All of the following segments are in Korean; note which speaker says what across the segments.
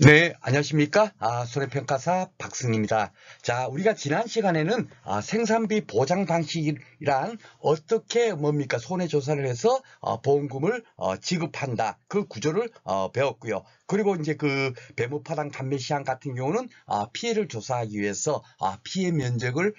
Speaker 1: 네, 안녕하십니까? 손해평가사 박승입니다. 자, 우리가 지난 시간에는 생산비 보장 방식이란 어떻게 뭡니까? 손해조사를 해서 보험금을 지급한다. 그 구조를 배웠고요. 그리고 이제 그 배무파당 감매시장 같은 경우는 피해를 조사하기 위해서 피해 면적을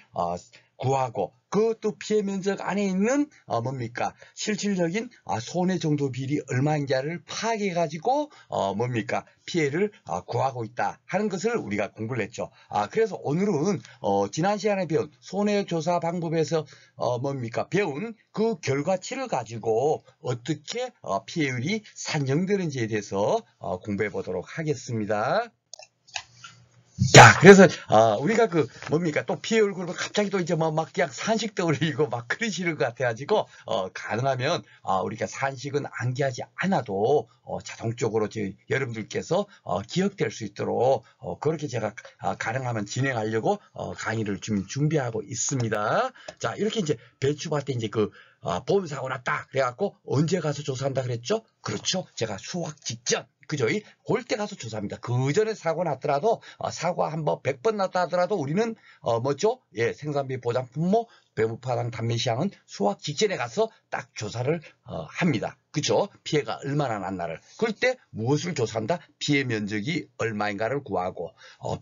Speaker 1: 구하고 그것도 피해 면적 안에 있는 뭡니까 실질적인 손해 정도 비율이 얼마인지를 파악해 가지고 뭡니까 피해를 구하고 있다 하는 것을 우리가 공부를 했죠. 그래서 오늘은 지난 시간에 배운 손해조사 방법에서 뭡니까 배운 그 결과치를 가지고 어떻게 피해율이 산정되는지에 대해서 공부해 보도록 하겠습니다. 자, 그래서 우리가 그 뭡니까 또 피해율 그러면 갑자기 또 이제 막 그냥 산식 떠올리고 막 그러시는 것 같아가지고 가능하면 우리가 산식은 암기하지 않아도 자동적으로 여러분들께서 기억될 수 있도록 그렇게 제가 가능하면 진행하려고 강의를 좀 준비하고 있습니다. 자, 이렇게 이제 배추밭에 이제 그 보험 사고 났다 그래갖고 언제 가서 조사한다 그랬죠? 그렇죠. 제가 수확 직전. 그죠? 그때 가서 조사합니다. 그 전에 사고 났더라도, 사고 한번 100번 났다 하더라도 우리는, 뭐죠? 예, 생산비 보장 분모, 배무파당 단매시장은 수확 직전에 가서 딱 조사를 합니다. 그죠? 피해가 얼마나 났나를. 그럴 때 무엇을 조사한다? 피해 면적이 얼마인가를 구하고,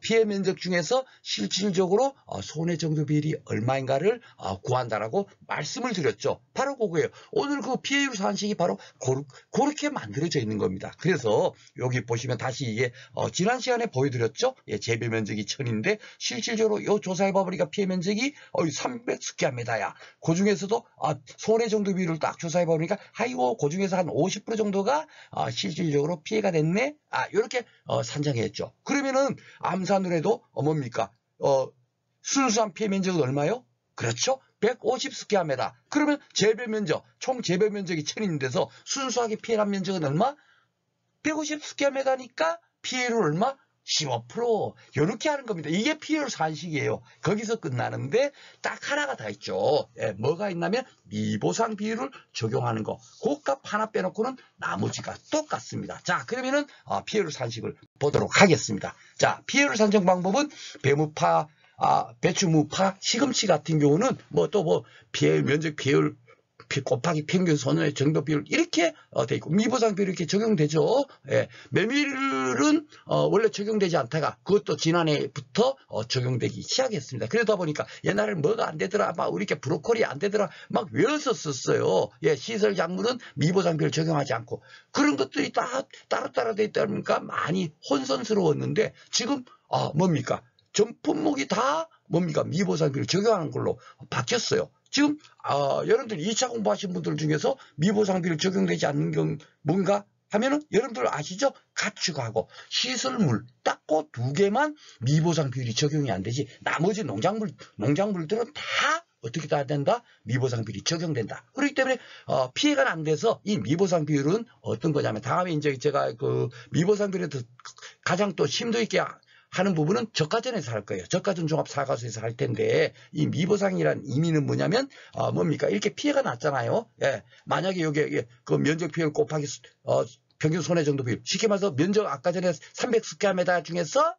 Speaker 1: 피해 면적 중에서 실질적으로 손해 정도 비율이 얼마인가를 구한다라고 말씀을 드렸죠. 바로 그거예요. 오늘 그 피해율 산식이 바로 그렇게 만들어져 있는 겁니다. 그래서 여기 보시면 다시 이게 지난 시간에 보여드렸죠. 예, 재배 면적이 1000인데 실질적으로 이 조사해 봐보니까 피해 면적이 300스퀘어미터야. 그 중에서도 손해 정도 비율을 딱 조사해 보니까 아이고 그 중에서 한 50% 정도가 실질적으로 피해가 됐네. 이렇게 산정했죠. 그러면은 암산을 해도 뭡니까? 순수한 피해 면적은 얼마요? 그렇죠? 150스퀘어미터. 그러면 재배 면적, 총 재배 면적이 1000인데서 순수하게 피해난 면적은 얼마? 150스퀘어미터니까 피해율 얼마? 15%. 이렇게 하는 겁니다. 이게 피해율 산식이에요. 거기서 끝나는데 딱 하나가 다 있죠. 예, 뭐가 있냐면 미보상 비율을 적용하는 거. 그값 하나 빼놓고는 나머지가 똑같습니다. 자, 그러면은 피해율 산식을 보도록 하겠습니다. 자, 피해율 산정 방법은 배무파, 배추무파, 시금치 같은 경우는 피해율, 면적 피해율 곱하기 평균 손해 정도 비율 이렇게 돼 있고 미보상 비율 이렇게 적용되죠. 예, 메밀은 원래 적용되지 않다가 그것도 지난해부터 적용되기 시작했습니다. 그러다 보니까 옛날에는 뭐가 안 되더라, 막 이렇게 브로콜리 안 되더라, 막 외웠었어요. 예, 시설 작물은 미보상 비율 적용하지 않고 그런 것들이 다 따로따로 돼 있다 보니까 많이 혼선스러웠는데 지금 뭡니까 전 품목이 다 뭡니까 미보상 비율 적용하는 걸로 바뀌었어요. 지금 여러분들 2차 공부하신 분들 중에서 미보상비를 적용되지 않는 경 뭔가 하면은 여러분들 아시죠? 가축하고 시설물 딱 그 두 개만 미보상 비율이 적용이 안 되지 나머지 농작물들은 다 어떻게 다 된다? 미보상 비율이 적용된다. 그렇기 때문에 피해가 안 돼서 이 미보상 비율은 어떤 거냐면 다음에 이제 제가 그 미보상 비율에 가장 또 심도 있게 하는 부분은 저가전에서 할 거예요. 저가전 종합사과서에서 할 텐데 이 미보상이라는 의미는 뭐냐면 뭡니까 이렇게 피해가 났잖아요. 예, 만약에 여기 그 면적 비율 곱하기 평균 손해 정도 비율 쉽게 말해서 면적 아까 전에 300스퀘어미터 중에서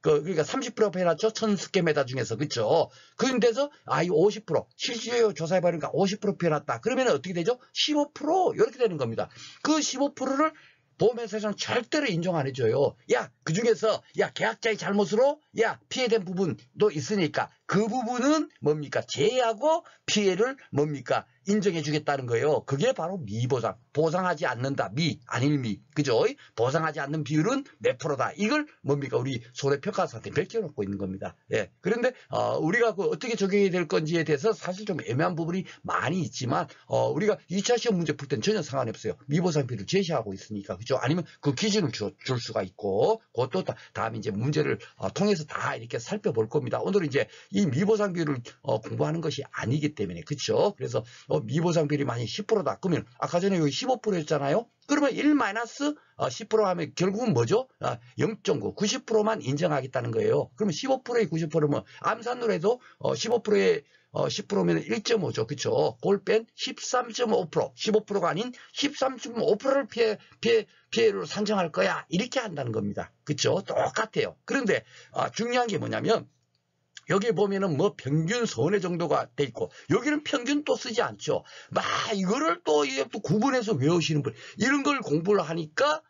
Speaker 1: 그러니까 30% 피해났죠. 1000스퀘어미터 중에서 그렇죠. 그런데서 이 50% 실질적으로 조사해 보니까 50% 피해났다. 그러면 어떻게 되죠? 15% 이렇게 되는 겁니다. 그 15%를 보험회사에서는 절대로 인정 안 해줘요. 야, 그 중에서, 계약자의 잘못으로, 피해된 부분도 있으니까, 그 부분은 뭡니까? 제외하고 피해를 뭡니까? 인정해 주겠다는 거예요. 그게 바로 미보상. 보상하지 않는다. 아닐 미. 그죠? 보상하지 않는 비율은 몇 프로다. 이걸 뭡니까? 우리 손해평가사한테 베껴놓고 있는 겁니다. 예. 그런데, 우리가 어떻게 적용해야 될 건지에 대해서 사실 좀 애매한 부분이 많이 있지만, 우리가 2차 시험 문제 풀 때는 전혀 상관이 없어요. 미보상 비율을 제시하고 있으니까. 그죠? 아니면 그 기준을 줄 수가 있고, 그것도 다음에 이제 문제를 통해서 다 이렇게 살펴볼 겁니다. 오늘은 이제 이 미보상 비율을 공부하는 것이 아니기 때문에. 그렇죠? 그래서 미보상 비율이 만약 10%다. 그러면 아까 전에 여기 15%였잖아요. 그러면 1 마이너스 10% 하면 결국은 뭐죠? 0.9, 90%만 인정하겠다는 거예요. 그러면 15%에 90%면 암산으로 해도 15%에 10%면 1.5죠. 그쵸? 그걸 뺀 13.5%, 15%가 아닌 13.5%를 피해를 산정할 거야. 이렇게 한다는 겁니다. 그쵸? 똑같아요. 그런데 중요한 게 뭐냐면 여기 보면은 뭐 평균 손해 정도가 돼 있고 여기는 평균 또 쓰지 않죠. 이거를 또 이게 또 구분해서 외우시는 분 이런 걸 공부를 하니까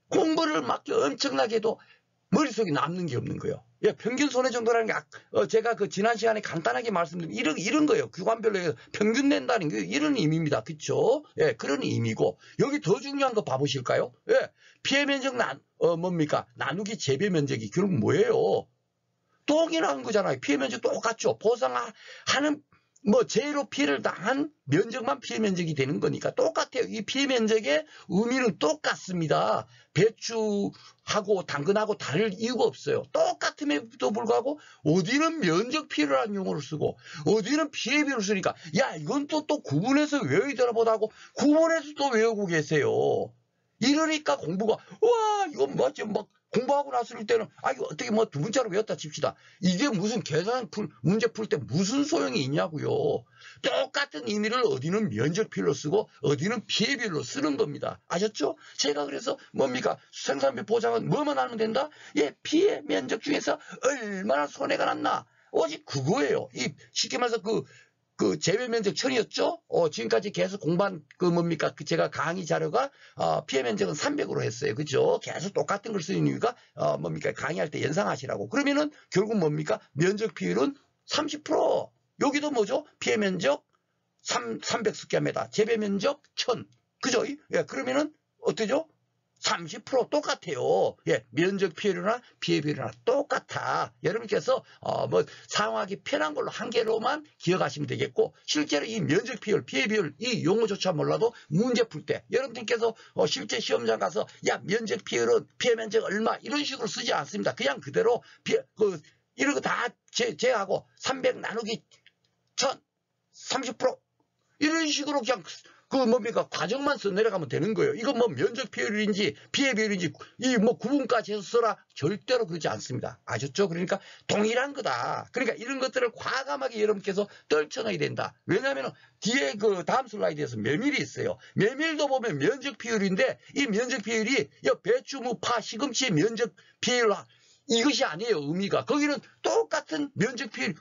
Speaker 1: 공부를 막 엄청나게 해도 머릿속에 남는 게 없는 거예요. 예, 평균 손해 정도라는 게 제가 그 지난 시간에 간단하게 말씀드린 이런 거예요. 규관별로 평균 낸다는 게 이런 의미입니다. 그렇죠? 예, 그런 의미고 여기 더 중요한 거 봐보실까요? 예, 피해 면적 뭡니까? 나누기 재배 면적이 결국 뭐예요? 동일한 거잖아요. 피해 면적 똑같죠. 보상하는 제로 피해를 당한 면적만 피해 면적이 되는 거니까 똑같아요. 이 피해 면적의 의미는 똑같습니다. 배추하고 당근하고 다를 이유가 없어요. 똑같음에도 불구하고 어디는 면적 피해라는 용어를 쓰고 어디는 피해 비율을 쓰니까 야 이건 또 구분해서 외워야 되나 보다 하고 구분해서 또 외우고 계세요. 이러니까 공부가 와 이건 뭐지 막 공부하고 났을 때는 이거 어떻게 두 문자로 외웠다 칩시다. 이게 무슨 계산 문제 풀 때 무슨 소용이 있냐고요. 똑같은 의미를 어디는 면적 비율로 쓰고 어디는 피해 비율로 쓰는 겁니다. 아셨죠? 제가 그래서 뭡니까? 생산비 보장은 뭐만 하면 된다? 예, 피해 면적 중에서 얼마나 손해가 났나? 오직 그거예요. 쉽게 말해서 그 재배 면적 1000이었죠? 지금까지 계속 공부한 제가 강의 자료가 피해 면적은 300으로 했어요. 그죠? 계속 똑같은 걸 쓰는 이유가 강의할 때 연상하시라고. 그러면은 결국 면적 비율은 30%. 여기도 뭐죠? 피해 면적 300스퀘어미터, 재배 면적 1000. 그죠? 예, 그러면은 어떠죠? 30% 똑같아요. 예, 면적 피해율이나 피해 비율이나 똑같아. 여러분께서 사용하기 편한 걸로 한 개로만 기억하시면 되겠고 실제로 이 면적 피해율, 피해 비율 이 용어조차 몰라도 문제 풀 때 여러분들께서 실제 시험장 가서 야 면적 피해율은 피해 면적 얼마 이런 식으로 쓰지 않습니다. 그냥 그대로 이런 거 다 제하고 300 나누기 1000 30% 이런 식으로 그냥 과정만 써 내려가면 되는 거예요. 이거 면적 비율인지 피해 비율인지 구분까지 해서 써라. 절대로 그러지 않습니다. 아셨죠? 그러니까 동일한 거다. 그러니까 이런 것들을 과감하게 여러분께서 떨쳐놔야 된다. 왜냐하면 뒤에 다음 슬라이드에서 메밀이 있어요. 메밀도 보면 면적 비율인데 이 면적 비율이 배추, 파, 시금치의 면적 비율 이것이 아니에요. 의미가. 거기는 똑같은 면적 비율,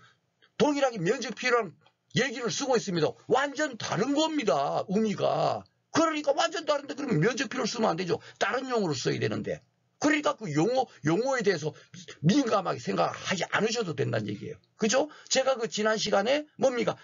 Speaker 1: 동일하게 면적 비율이랑 얘기를 쓰고 있습니다. 완전 다른 겁니다. 의미가. 그러니까 완전 다른데 그러면 면적 비율을 쓰면 안 되죠. 다른 용어로 써야 되는데. 그러니까 그 용어에 대해서 민감하게 생각하지 않으셔도 된다는 얘기예요. 그죠? 제가 지난 시간에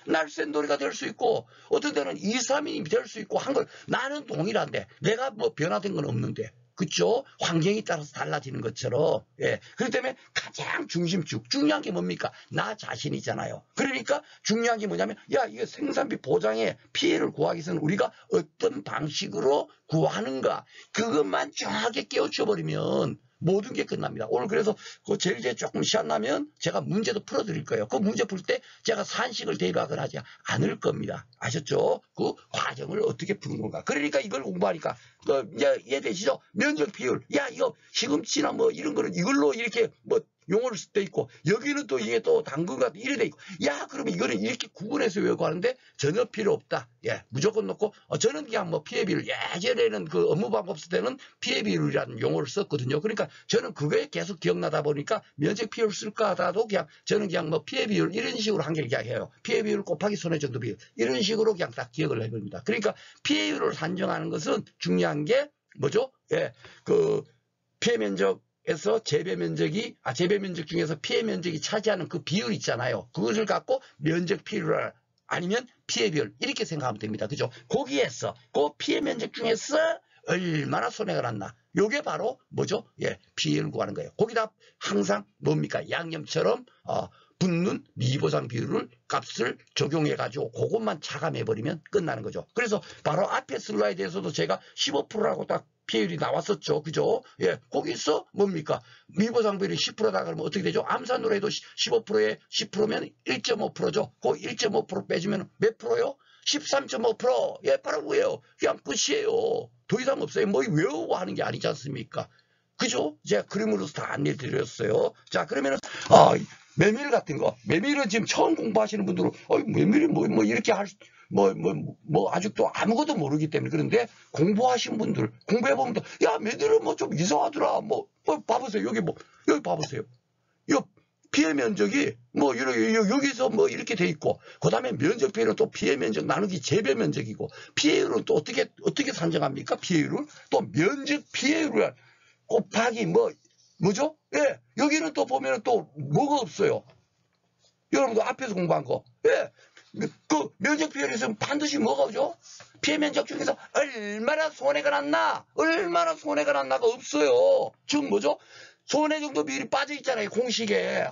Speaker 1: 날쌘돌이가 될 수 있고 어떤 때는 2, 3인이 될 수 있고 한 걸 나는 동일한데 내가 변화된 건 없는데. 그렇죠? 환경에 따라서 달라지는 것처럼. 예. 그렇기 때문에 가장 중심축 중요한 게 뭡니까? 나 자신이잖아요. 그러니까 중요한 게 뭐냐면 이게 생산비 보장에 피해를 구하기 위해서는 우리가 어떤 방식으로 구하는가 그것만 정확하게 깨우쳐버리면 모든 게 끝납니다. 오늘 그래서 제일 조금 시간 나면 제가 문제도 풀어드릴 거예요. 그 문제 풀 때 제가 산식을 대입하거나 하지 않을 겁니다. 아셨죠? 그 과정을 어떻게 푸는 건가. 그러니까 이걸 공부하니까 이해되시죠? 면적 비율. 이거 시금치나 이런 거는 이걸로 이렇게 용어를 쓸 때 있고 여기는 또 이게 또 당근 같은 이래 돼 있고 그러면 이거는 이렇게 구분해서 외우고 하는데 전혀 필요 없다. 예, 무조건 넣고 저는 그냥 피해 비율 예전에는 업무 방법 쓸 때는 피해 비율이라는 용어를 썼거든요. 그러니까 저는 그게 계속 기억나다 보니까 면적 비율 쓸까 하다도 저는 그냥 피해 비율 이런 식으로 한 개를 그냥 해요. 피해 비율 곱하기 손해 정도 비율 이런 식으로 그냥 딱 기억을 해봅니다. 그러니까 피해율을 산정하는 것은 중요한 게 뭐죠? 예, 피해 면적 에서 재배 면적 중에서 피해 면적이 차지하는 그 비율 있잖아요. 그것을 갖고 면적 비율 아니면 피해 비율 이렇게 생각하면 됩니다. 그죠? 거기에서 그 피해 면적 중에서 얼마나 손해가 났나. 요게 바로 뭐죠? 예, 피해를 구하는 거예요. 거기다 항상 뭡니까? 양념처럼 붙는 미보상 비율을 값을 적용해 가지고 그것만 차감해 버리면 끝나는 거죠. 그래서 바로 앞에 슬라이드에서도 제가 15%라고 딱 피해율이 나왔었죠. 그죠? 예, 거기서 뭡니까? 미보상 비율이 10%다 그러면 어떻게 되죠? 암산으로 해도 15%에 10%면 1.5%죠. 그 1.5% 빼주면 몇 프로요? 13.5%. 예, 바로 뭐예요? 그냥 끝이에요. 더 이상 없어요. 뭐 외우고 하는 게 아니지 않습니까? 그죠? 제가 그림으로서 다 안내 드렸어요. 자, 그러면은, 메밀 같은 거. 메밀은 지금 처음 공부하시는 분들은, 메밀이 뭐 이렇게 아직도 아무것도 모르기 때문에. 그런데 공부하신 분들, 공부해보면, 야, 메밀은 뭐 좀 이상하더라. 봐보세요. 여기 봐보세요. 피해 면적이 여기서 이렇게 돼 있고, 그 다음에 면적 피해는 또 피해 면적 나누기 재배 면적이고, 피해율은 또 어떻게 산정합니까? 피해율을 또 면적 피해율을 곱하기 뭐죠? 예, 여기는 또 보면은 또 뭐가 없어요. 여러분도 앞에서 공부한 거. 예, 그 면적 피해율이 있으면 반드시 뭐가 오죠? 피해 면적 중에서 얼마나 손해가 났나가 없어요. 즉 뭐죠? 손해 정도 비율이 빠져 있잖아요. 공식에.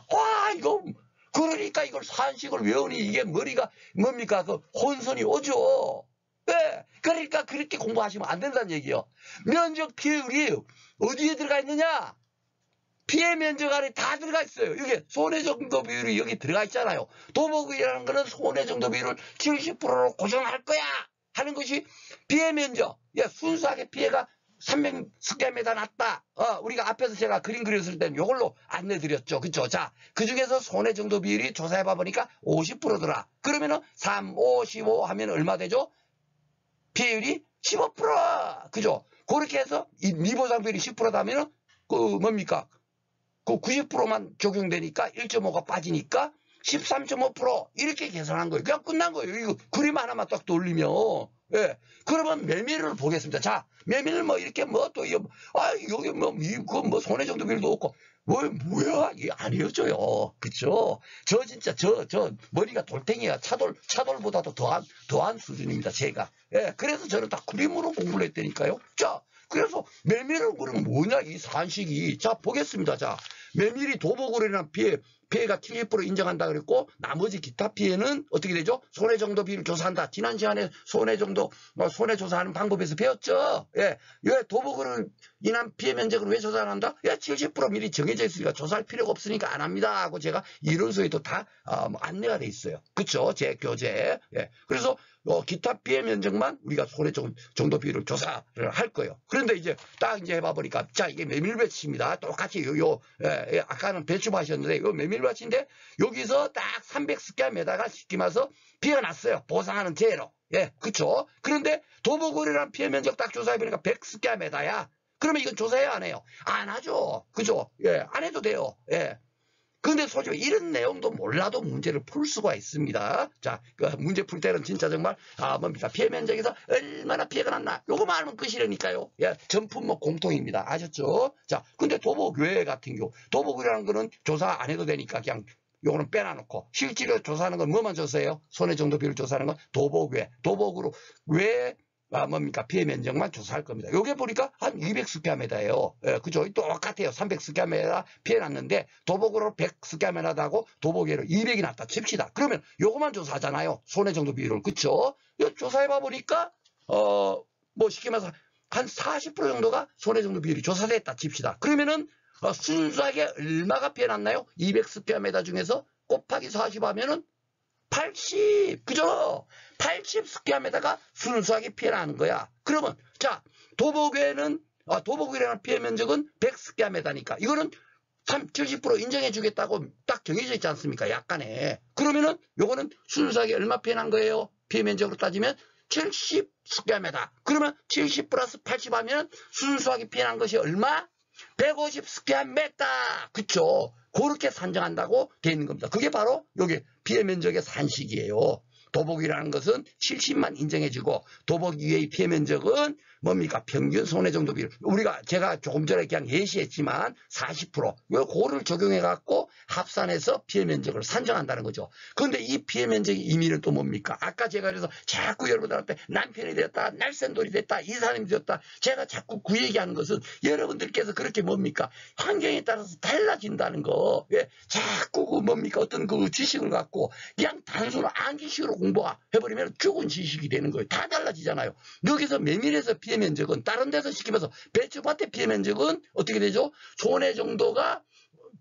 Speaker 1: 그러니까 이걸 산식을 외우니 이게 머리가 뭡니까? 그 혼선이 오죠. 네. 그러니까 그렇게 공부하시면 안 된다는 얘기예요. 면적 피해율이 어디에 들어가 있느냐? 피해 면적 안에 다 들어가 있어요. 이게 손해 정도 비율이 여기 들어가 있잖아요. 도복이라는 거는 손해 정도 비율을 70%로 고정할 거야 하는 것이 피해 면적. 순수하게 피해가 300스퀘어미터 났다. 우리가 앞에서 제가 그림 그렸을 때는 이걸로 안내드렸죠. 그쵸? 자, 그 중에서 손해 정도 비율이 조사해봐 보니까 50%더라. 그러면은 3, 5, 15 하면 얼마 되죠? 피해율이 15%. 그죠? 그렇게 해서 이 미보상 비율이 10%다 하면은 뭡니까? 90%만 적용되니까 1.5가 빠지니까 13.5% 이렇게 계산한 거예요. 그냥 끝난 거예요. 이거 그림 하나만 딱 돌리면. 예. 그러면 메밀을 보겠습니다. 자, 메밀을 이렇게 여기 손해 정도 비율도 없고, 뭐야, 이게 안 헤어져요. 그쵸? 저 머리가 돌덩이야. 차돌보다도 더한 수준입니다. 제가. 예. 그래서 저는 다 그림으로 공부를 했다니까요. 자, 그래서 메밀은 그럼 뭐냐, 이 산식이. 자, 보겠습니다. 자, 메밀이 도복으로 인한 피해가 70% 인정한다 그랬고, 나머지 기타 피해는 어떻게 되죠? 손해 정도 비율 조사한다. 지난 시간에 손해 조사하는 방법에서 배웠죠? 예. 왜 도복으로 인한 피해 면적을 왜 조사를 한다? 70% 미리 정해져 있으니까 조사할 필요가 없으니까 안 합니다. 하고 제가 이론서에도 다 안내가 돼 있어요. 그쵸? 제 교재. 예. 그래서 기타 피해 면적만 우리가 손해 정도 비율을 조사를 할 거예요. 그런데 이제 딱 해봐 보니까, 자, 이게 메밀밭입니다. 똑같이 아까는 배추밭이었는데, 요 메밀밭인데, 여기서 딱 300스퀘어미터가 쉽게 말해서 피해가 났어요. 보상하는 제로. 예, 그쵸? 그런데 도보거리라는 피해 면적 딱 조사해 보니까 100스퀘어미터야. 그러면 이건 조사해야 안 해요? 안 하죠. 그죠? 예, 안 해도 돼요. 예. 근데 솔직히 이런 내용도 몰라도 문제를 풀 수가 있습니다. 자, 문제 풀 때는 진짜 정말, 피해 면적에서 얼마나 피해가 났나. 요거만 알면 끝이라니까요. 예, 전품 공통입니다. 아셨죠? 자, 근데 도복외 같은 경우, 도복이라는 거는 조사 안 해도 되니까 그냥 요거는 빼놔놓고, 실제로 조사하는 건 뭐만 조사해요? 손해 정도 비율 조사하는 건 도복외. 도복으로 왜 피해 면적만 조사할 겁니다. 요게 보니까 한 200스퀘어미터예요. 예, 그죠? 똑같아요. 300스퀘어미터 피해 났는데 도복으로 100스퀘어미터하고 도복으로 200이 났다 칩시다. 그러면 요거만 조사하잖아요. 손해 정도 비율을. 그쵸? 조사해봐 보니까 쉽게 말해서 한 40% 정도가 손해 정도 비율이 조사됐다 칩시다. 그러면은 순수하게 얼마가 피해 났나요? 200스퀘어미터 중에서 곱하기 40 하면은 80, 그죠? 80스퀘어미터가 순수하게 피해 나는 거야. 그러면, 자, 도복에는, 도복이라는 피해 면적은 100스퀘어미터니까, 이거는 70% 인정해 주겠다고 딱 정해져 있지 않습니까? 약간의. 그러면은, 요거는 순수하게 얼마 피해 난 거예요? 피해 면적으로 따지면 70스퀘어미터. 그러면 70 플러스 80 하면 순수하게 피해 난 것이 얼마? 150스퀘어미터. 그쵸? 그렇게 산정한다고 되어 있는 겁니다. 그게 바로 여기 피해 면적의 산식이에요. 도복이라는 것은 70만 인정해주고 도복 이외의 피해 면적은 뭡니까? 평균 손해 정도 비율. 제가 조금 전에 그냥 예시했지만 40%. 그거를 적용해갖고 합산해서 피해 면적을 산정한다는 거죠. 그런데 이 피해 면적의 의미는 또 뭡니까? 아까 제가 그래서 자꾸 여러분들한테 남편이 됐다, 날쌘돌이 됐다, 이사람이 됐다. 제가 자꾸 그 얘기하는 것은 여러분들께서 그렇게 뭡니까? 환경에 따라서 달라진다는 거. 예, 자꾸 어떤 그 지식을 갖고 그냥 단순한 암기식으로 공부해버리면 죽은 지식이 되는 거예요. 다 달라지잖아요. 여기서 메밀에서 피해 면적은 다른 데서 시키면서 배추밭의 피해 면적은 어떻게 되죠? 손해 정도가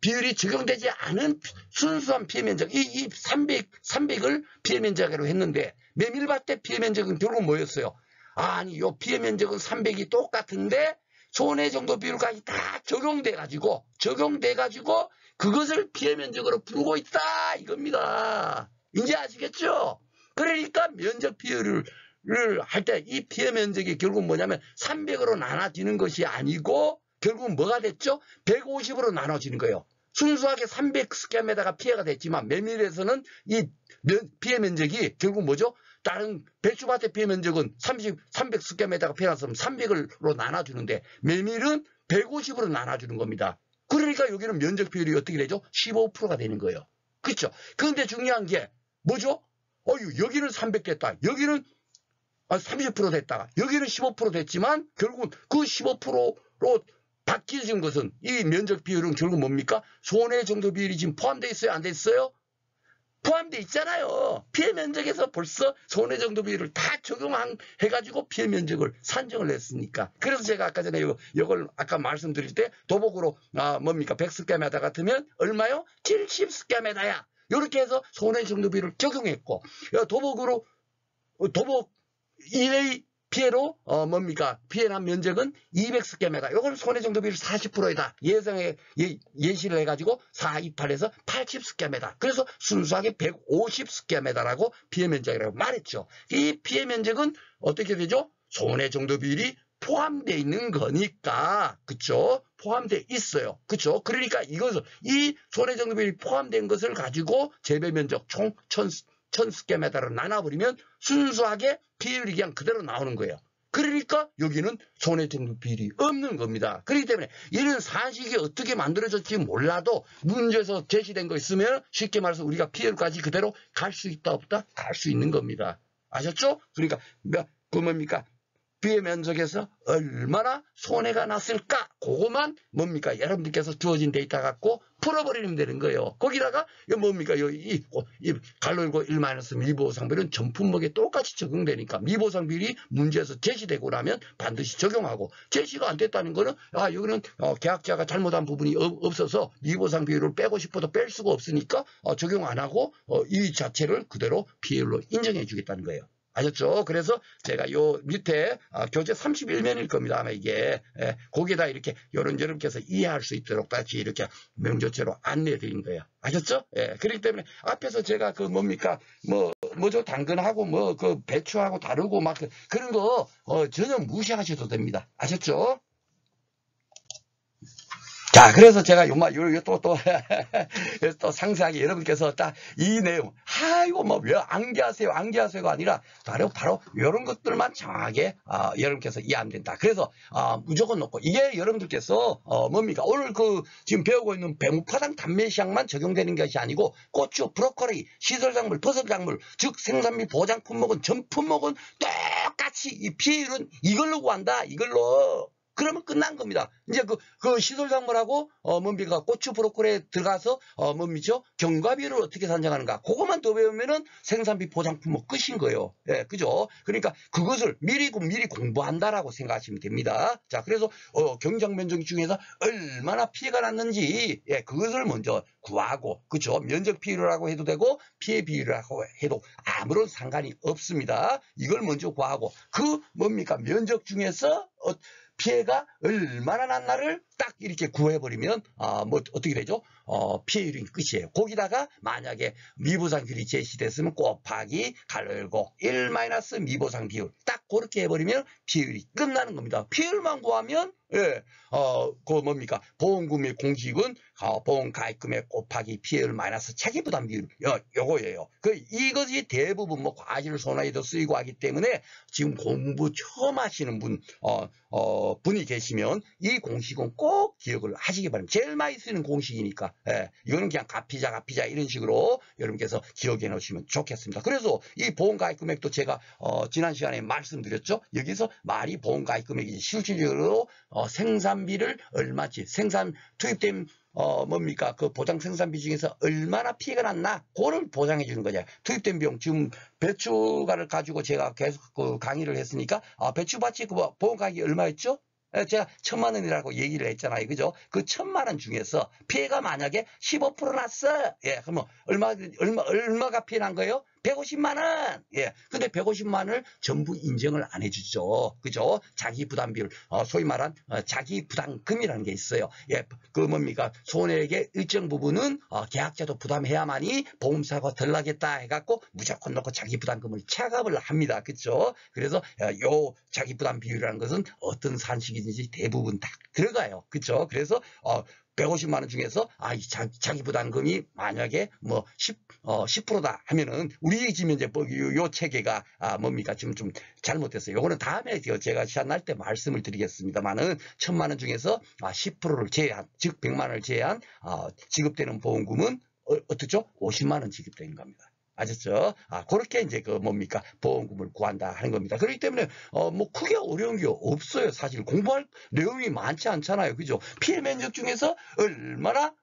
Speaker 1: 비율이 적용되지 않은 순수한 피해 면적, 이 300을 피해 면적으로 했는데, 메밀밭대 피해 면적은 결국 뭐였어요? 아니, 요 피해 면적은 300이 똑같은데, 손해 정도 비율까지 다 적용돼가지고, 그것을 피해 면적으로 부르고 있다, 이겁니다. 이제 아시겠죠? 그러니까 면적 비율을 할 때 이 피해 면적이 결국 뭐냐면 300으로 나눠지는 것이 아니고, 결국 뭐가 됐죠? 150으로 나눠지는 거예요. 순수하게 300스퀘어미터가 피해가 됐지만 메밀에서는 이 피해 면적이 결국 뭐죠? 다른 배추밭의 피해 면적은 300스퀘어미터가 피해났으면 300으로 나눠주는데 메밀은 150으로 나눠주는 겁니다. 그러니까 여기는 면적 비율이 어떻게 되죠? 15%가 되는 거예요. 그렇죠? 그런데 중요한 게 뭐죠? 여기는 300 됐다. 여기는 30% 됐다가 여기는 15% 됐지만 결국은 그 15%로 바뀌어진 것은 이 면적 비율은 결국 뭡니까? 손해 정도 비율이 지금 포함되어 있어요? 안 돼 있어요? 포함되어 있잖아요. 피해 면적에서 벌써 손해 정도 비율을 다 적용해가지고 피해 면적을 산정을 했으니까. 그래서 제가 아까 전에 이걸 아까 말씀드릴 때 도복으로 뭡니까? 100스퀘어미터 같으면 얼마요? 70스퀘어미터야. 이렇게 해서 손해 정도 비율을 적용했고 도복 이외의 피해로 뭡니까? 피해난 면적은 200스퀘어미터. 이건 손해 정도 비율 40%이다. 예시를 해가지고 428에서 80스퀘어미터. 그래서 순수하게 150스퀘어미터라고 피해 면적이라고 말했죠. 이 피해 면적은 어떻게 되죠? 손해 정도 비율이 포함되어 있는 거니까, 그쵸? 포함되어 있어요. 그쵸? 그러니까 이 손해 정도 비율이 포함된 것을 가지고 재배 면적 총 1000스퀘어미터로 나눠버리면 순수하게 비율이 그냥 그대로 나오는 거예요. 그러니까 여기는 손해 정도 비율이 없는 겁니다. 그렇기 때문에 이런 산식이 어떻게 만들어졌지 몰라도 문제에서 제시된 거 있으면 쉽게 말해서 우리가 피해율까지 그대로 갈 수 있다 없다? 갈 수 있는 겁니다. 아셨죠? 그러니까 뭡니까? 피해 면적에서 얼마나 손해가 났을까? 그거만 뭡니까? 여러분들께서 주어진 데이터 갖고 풀어버리면 되는 거예요. 거기다가 뭡니까? 이 갈로일고 1- 미보상비율은 전 품목에 똑같이 적용되니까 미보상 비율이 문제에서 제시되고 나면 반드시 적용하고 제시가 안 됐다는 거는 여기는 계약자가 잘못한 부분이 없어서 미보상 비율을 빼고 싶어도 뺄 수가 없으니까 적용 안 하고 이 자체를 그대로 피해율로 인정해 주겠다는 거예요. 아셨죠? 그래서 제가 요 밑에 교재 31면일 겁니다. 아마 이게 거기에다 이렇게 여러분께서 이해할 수 있도록 다시 이렇게 명조체로 안내해 드린 거예요. 아셨죠? 그렇기 때문에 앞에서 제가 그 뭡니까 뭐죠 당근하고 그 배추하고 다르고 막 그런 거 전혀 무시하셔도 됩니다. 아셨죠? 자, 그래서 제가 또 상세하게 여러분께서 딱 이 내용, 이거 왜 암기하세요가 아니라 바로 이런 것들만 정확하게, 여러분께서 이해하면 된다. 그래서, 무조건 넣고, 이게 여러분들께서, 뭡니까? 오늘 지금 배우고 있는 배무파당 단매시장만 적용되는 것이 아니고, 고추, 브로콜리, 시설작물, 버섯작물, 즉 생산비 보장 품목은 전 품목은 똑같이 이 비율은 이걸로 구한다. 이걸로. 그러면 끝난 겁니다. 이제 그 시설작물하고, 뭡니까, 고추 브로콜리에 들어가서, 뭡니죠? 경과비율을 어떻게 산정하는가. 그것만 더 배우면은 생산비 보장품목 끝인 거예요. 그죠? 그러니까 그것을 미리 공부한다라고 생각하시면 됩니다. 자, 그래서, 경작 면적 중에서 얼마나 피해가 났는지, 그것을 먼저 구하고, 그죠? 면적 비율이라고 해도 되고, 피해 비율이라고 해도 아무런 상관이 없습니다. 이걸 먼저 구하고, 뭡니까, 면적 중에서, 피해가 얼마나 났나를 딱 이렇게 구해버리면 어떻게 되죠? 피해율이 끝이에요. 거기다가 만약에 미보상 비율이 제시됐으면 곱하기 갈고 1 마이너스 미보상 비율 딱 그렇게 해버리면 피해율이 끝나는 겁니다. 피해율만 구하면 뭡니까? 보험금액 공식은 보험가입금액 곱하기 피해율 마이너스 차기부담 비율 요거예요. 이것이 대부분 과실 손해에도 쓰이고 하기 때문에 지금 공부 처음 하시는 분이 계시면 이 공식은 꼭 기억을 하시기 바랍니다. 제일 많이 쓰는 공식이니까 이거는 그냥 가피자 이런 식으로 여러분께서 기억해 놓으시면 좋겠습니다. 그래서 이 보험가입금액도 제가 지난 시간에 말씀드렸죠. 여기서 말이 보험가입금액이 실질적으로 생산비를 얼마치 투입된 뭡니까? 그 보장 생산비 중에서 얼마나 피해가 났나? 그걸 보장해 주는 거냐. 투입된 비용. 지금 배추가를 가지고 제가 계속 강의를 했으니까, 배추밭이 보험 가격이 얼마였죠? 제가 1,000만 원이라고 얘기를 했잖아요. 그죠? 그 1,000만 원 중에서 피해가 만약에 15% 났어. 예, 그러면 얼마가 피해 난 거예요? 150만 원. 예. 근데 150만 원을 전부 인정을 안 해주죠. 그죠? 자기 부담 비율, 소위 말한 자기 부담금이라는 게 있어요. 예. 그 뭡니까? 손해액의 일정 부분은 계약자도 부담해야만이 보험사가 덜 나겠다 해갖고 무조건 넣고 자기 부담금을 차감을 합니다. 그죠? 그래서 요 자기 부담 비율이라는 것은 어떤 산식이든지 대부분 다 들어가요. 그죠? 그래서 150만 원 중에서 자기 부담금이 만약에 뭐 10%다 하면은 우리 지금 이제 요 체계가 뭡니까 지금 좀 잘못됐어요. 요거는 다음에 제가 시간 날 때 말씀을 드리겠습니다만은 1,000만 원 중에서 10%를 제한, 즉 100만 원을 제한 지급되는 보험금은 어떻죠? 50만 원 지급되는 겁니다. 아셨죠? 그렇게 이제 뭡니까? 보험금을 구한다 하는 겁니다. 그렇기 때문에, 뭐, 크게 어려운 게 없어요. 사실 공부할 내용이 많지 않잖아요. 그죠? 피해 면적 중에서 얼마나,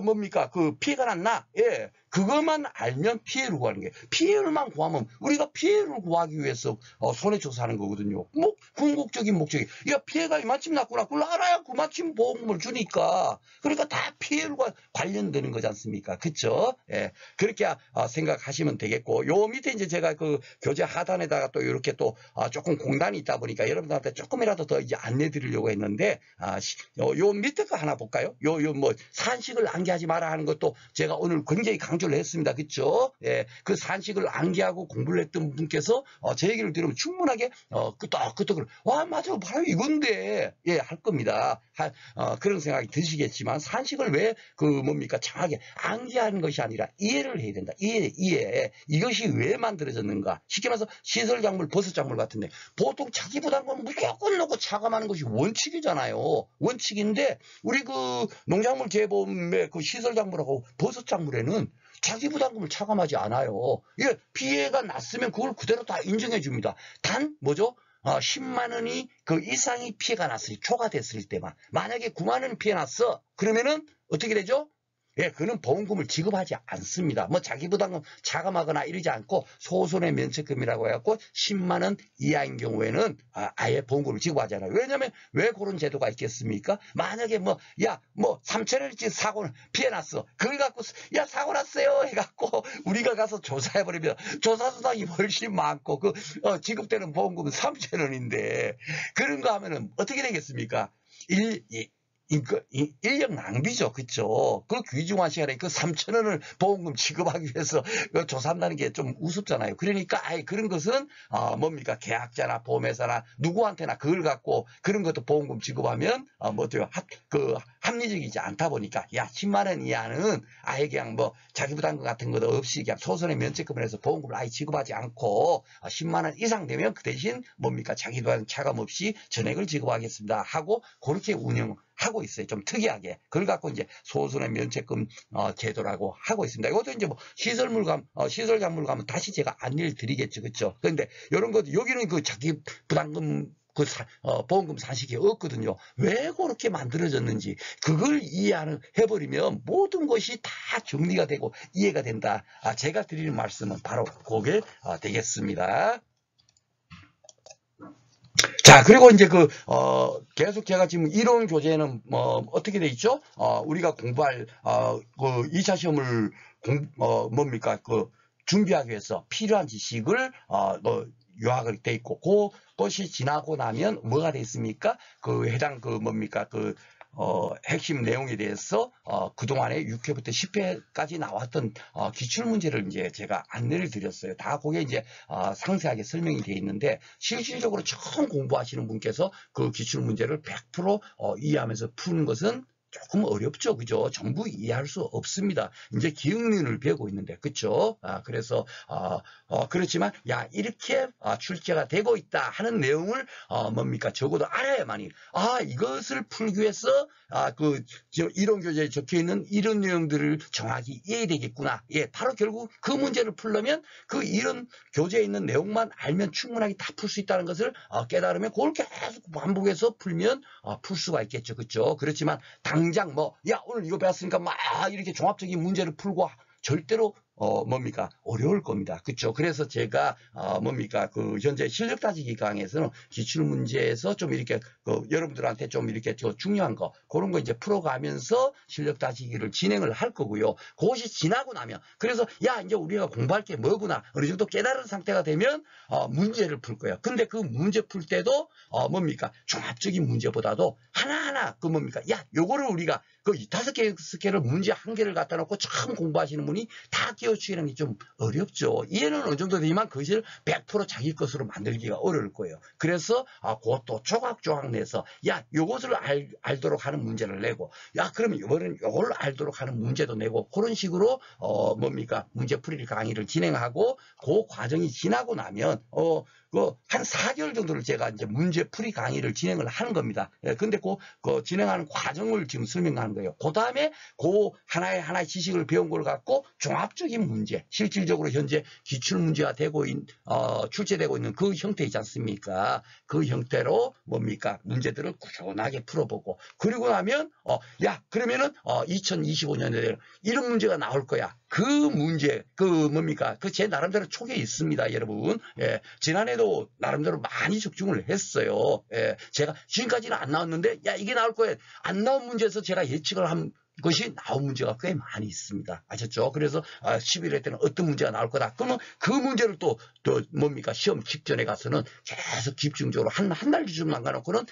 Speaker 1: 뭡니까? 피해가 났나? 예. 그것만 알면 피해를 구하는 게, 피해를만 구하면 우리가 피해를 구하기 위해서 손해조사하는 거거든요. 뭐 궁극적인 목적이 야 피해가 이만큼 났구나 그걸 알아야 그만큼 보험금을 주니까. 그러니까 다 피해와 관련되는 거지 않습니까? 그쵸? 예. 그렇게 생각하시면 되겠고, 요 밑에 이제 제가 그 교재 하단에다가 또 이렇게 또 조금 공단이 있다 보니까 여러분들한테 조금이라도 더 이제 안내 드리려고 했는데, 요 밑에 거 하나 볼까요? 요 뭐 산식을 암기하지 마라 하는 것도 제가 오늘 굉장히 강조를 했습니다. 그쵸? 예, 그 산식을 암기하고 공부를 했던 분께서 제 얘기를 들으면 충분하게 끄떡끄떡 와 맞아 바로 이건데 예, 할 겁니다. 그런 생각이 드시겠지만 산식을 왜 뭡니까 정확하게 암기하는 것이 아니라 이해를 해야 된다. 이해. 이것이 왜 만들어졌는가. 쉽게 말해서 시설작물, 버섯작물 같은데 보통 자기 부담금을 무조건 넣고 차감하는 것이 원칙이잖아요. 원칙인데 우리 농작물 재보험의 시설작물하고 버섯작물에는 자기 부담금을 차감하지 않아요. 예, 피해가 났으면 그걸 그대로 다 인정해 줍니다. 단 뭐죠? 10만 원이 이상이 피해가 났을 초과됐을 때만. 만약에 9만 원 피해 났어. 그러면은 어떻게 되죠? 예, 그는 보험금을 지급하지 않습니다. 뭐 자기 부담금 차감하거나 이러지 않고 소손의 면책금이라고 해갖고 10만 원 이하인 경우에는 아예 보험금을 지급하잖아요. 왜냐하면 왜 그런 제도가 있겠습니까? 만약에 3,000원어치 사고를 피해났어. 그걸 갖고 야 사고 났어요 해갖고 우리가 가서 조사해버리면 조사수당이 훨씬 많고 지급되는 보험금은 3,000원인데 그런 거 하면은 어떻게 되겠습니까? 인력 낭비죠. 그쵸? 그 귀중한 시간에 3,000원을 보험금 지급하기 위해서 조사한다는 게 좀 우습잖아요. 그러니까 그런 것은 뭡니까? 계약자나 보험회사나 누구한테나 그걸 갖고 그런 것도 보험금 지급하면 합리적이지 않다 보니까 10만 원 이하는 아예 그냥 자기 부담금 같은 것도 없이 그냥 소선의 면책금을 해서 보험금을 아예 지급하지 않고 10만 원 이상 되면 그 대신 뭡니까? 자기 부담금 차감 없이 전액을 지급하겠습니다 하고 그렇게 운영하고 있어요. 좀 특이하게. 그걸 갖고 이제 소선의 면책금 제도라고 하고 있습니다. 이것도 이제 시설작물 가면 다시 제가 안내를 드리겠죠. 그렇죠? 그런데 이런 것 여기는 자기 부담금 보험금 산식이 없거든요. 왜 그렇게 만들어졌는지 그걸 이해해버리면 모든 것이 다 정리가 되고 이해가 된다. 제가 드리는 말씀은 바로 그게 되겠습니다. 자, 그리고 이제 계속 제가 지금 이론 교재는 어떻게 돼 있죠? 우리가 공부할, 2차 시험을 준비하기 위해서 필요한 지식을, 요약을 돼 있고, 그것이 지나고 나면 뭐가 돼 있습니까? 해당 핵심 내용에 대해서 그동안에 6회부터 10회까지 나왔던 기출문제를 이제 제가 안내를 드렸어요. 다 그게 이제 상세하게 설명이 되어 있는데 실질적으로 처음 공부하시는 분께서 그 기출문제를 100% 이해하면서 푸는 것은 조금 어렵죠. 그죠? 전부 이해할 수 없습니다. 이제 기억론을 배우고 있는데, 그쵸? 그래서, 그렇지만, 이렇게 출제가 되고 있다 하는 내용을, 적어도 알아야만이, 이것을 풀기 위해서, 이론 교재에 적혀 있는 이런 내용들을 정확히 이해되겠구나. 예, 바로 결국 그 문제를 풀려면 그 이론 교재에 있는 내용만 알면 충분하게 다 풀 수 있다는 것을 깨달으면 그걸 계속 반복해서 풀면 풀 수가 있겠죠. 그쵸? 그렇지만, 당장 오늘 이거 배웠으니까 이렇게 종합적인 문제를 풀고 절대로 뭡니까? 어려울 겁니다. 그쵸? 그래서 제가, 뭡니까? 그, 현재 실력 따지기 강의에서는 기출문제에서 좀 이렇게, 여러분들한테 좀 이렇게 중요한 거, 그런 거 이제 풀어가면서 실력 따지기를 진행을 할 거고요. 그것이 지나고 나면, 그래서, 야, 이제 우리가 공부할 게 뭐구나. 어느 정도 깨달은 상태가 되면, 문제를 풀 거예요. 근데 그 문제 풀 때도, 뭡니까? 종합적인 문제보다도 하나하나, 그 뭡니까? 야, 요거를 우리가, 그 5개, 6개를 문제 1개를 갖다 놓고 처음 공부하시는 분이 다 끼워치기는 게 좀 어렵죠. 이해는 어느 정도 되지만 그것을 100% 자기 것으로 만들기가 어려울 거예요. 그래서 그것도 조각조각 내서 야 요것을 알도록 하는 문제를 내고 야 그러면 이번에는 요걸 알도록 하는 문제도 내고 그런 식으로 뭡니까 문제풀이 강의를 진행하고 그 과정이 지나고 나면 한 4개월 정도를 제가 이제 문제풀이 강의를 진행을 하는 겁니다. 예, 근데 그 진행하는 과정을 지금 설명하는 거예요. 그 다음에 그 하나의 지식을 배운 걸 갖고 종합적인 문제, 실질적으로 현재 기출문제가 출제되고 있는 그 형태 있지 않습니까? 그 형태로 뭡니까? 문제들을 꾸준하게 풀어보고 그리고 나면 야 그러면은 2025년에 이런 문제가 나올 거야. 그 문제, 뭡니까? 제 나름대로 촉에 있습니다, 여러분. 예, 지난해도 나름대로 많이 적중을 했어요. 예, 제가 지금까지는 안 나왔는데, 야, 이게 나올 거예요. 안 나온 문제에서 제가 예측을 한 것이 나온 문제가 꽤 많이 있습니다. 아셨죠? 그래서 11회 때는 어떤 문제가 나올 거다. 그러면 그 문제를 또 뭡니까? 시험 직전에 가서는 계속 집중적으로 한 달 좀 남겨놓고는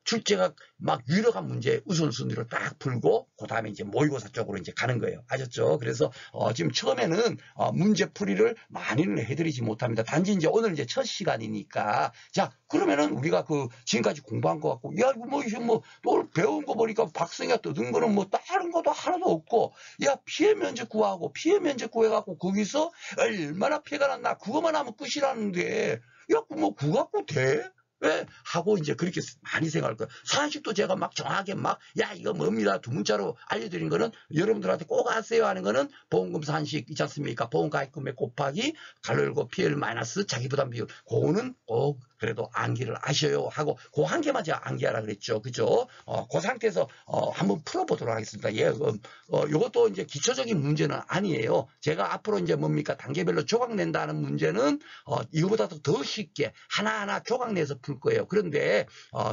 Speaker 1: 출제가 막 유력한 문제 우선순위로 딱 풀고 그 다음에 이제 모의고사 쪽으로 이제 가는 거예요. 아셨죠? 그래서 지금 처음에는 문제 풀이를 많이는 해드리지 못합니다. 단지 이제 오늘 이제 첫 시간이니까 자 그러면은 우리가 지금까지 공부한 거 같고 야 이거 뭐 또 배운 거 보니까 박승희가 떠든 거는 뭐 다른 것도 하나도 없고 야 피해 면적 구하고 피해 면적 구해갖고 거기서 얼마나 피해가 났나 그거만 하면 끝이라는데 야 뭐 그거 갖고 돼? 왜? 하고 이제 그렇게 많이 생각할 거예요. 사안식도 제가 막 정확하게 야 이거 뭡니다. 두 문자로 알려드린 거는 여러분들한테 꼭 아세요 하는 거는 보험금 사안식 있지 않습니까? 보험가입금액 곱하기 가로열고 피해율 마이너스 자기부담 비율 그거는 꼭 그래도 암기를 아셔요 하고 그 한 개만 제가 암기하라 그랬죠. 그죠? 그 상태에서 한번 풀어보도록 하겠습니다. 예, 이것도 이제 기초적인 문제는 아니에요. 제가 앞으로 이제 뭡니까 단계별로 조각 낸다는 문제는 이거보다도 더 쉽게 하나하나 조각 내서 풀 거예요. 그런데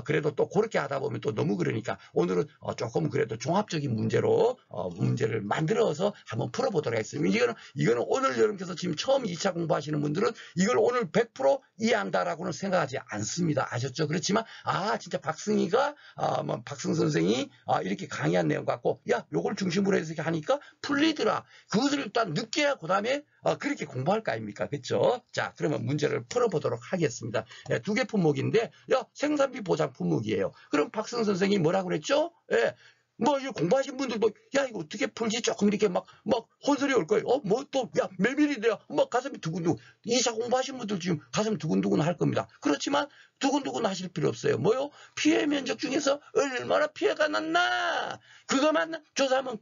Speaker 1: 그래도 또 그렇게 하다 보면 또 너무 그러니까 오늘은 조금 그래도 종합적인 문제로 문제를 만들어서 한번 풀어보도록 하겠습니다. 이거는 오늘 여러분께서 지금 처음 2차 공부하시는 분들은 이걸 오늘 100% 이해한다라고는 생각하지 않습니다. 아셨죠? 그렇지만 진짜 박승희가 박승 선생이 이렇게 강의한 내용 갖고 야 요걸 중심으로 해서 이렇게 하니까 풀리더라. 그것을 일단 느껴야 그 다음에 그렇게 공부할 거 아닙니까? 그렇죠? 자 그러면 문제를 풀어보도록 하겠습니다. 예, 2개 품목인데 야 생산비 보장 품목이에요. 그럼 박승 선생이 뭐라고 그랬죠? 예. 뭐, 이 공부하신 분들도, 야, 이거 어떻게 풀지? 조금 이렇게 막 혼소리 올 거예요. 뭐 또, 야, 메밀이래요. 가슴이 두근두근. 2차 공부하신 분들 지금 가슴 두근두근 할 겁니다. 그렇지만, 두근두근 하실 필요 없어요. 뭐요? 피해 면적 중에서 얼마나 피해가 났나? 그것만 조사하면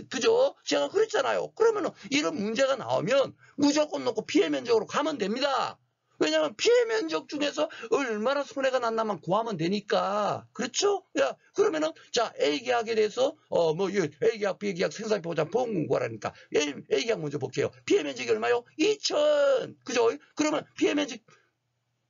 Speaker 1: 그죠? 제가 그랬잖아요. 그러면은, 이런 문제가 나오면 무조건 놓고 피해 면적으로 가면 됩니다. 왜냐하면 피해 면적 중에서 얼마나 손해가 났나만 구하면 되니까. 그렇죠? 야, 그러면은, 자, A계약에 대해서, A계약, B계약, 생산비 보장, 보험금 구하라니까. A계약 먼저 볼게요. 피해 면적이 얼마요? 2천. 그죠? 그러면 피해 면적,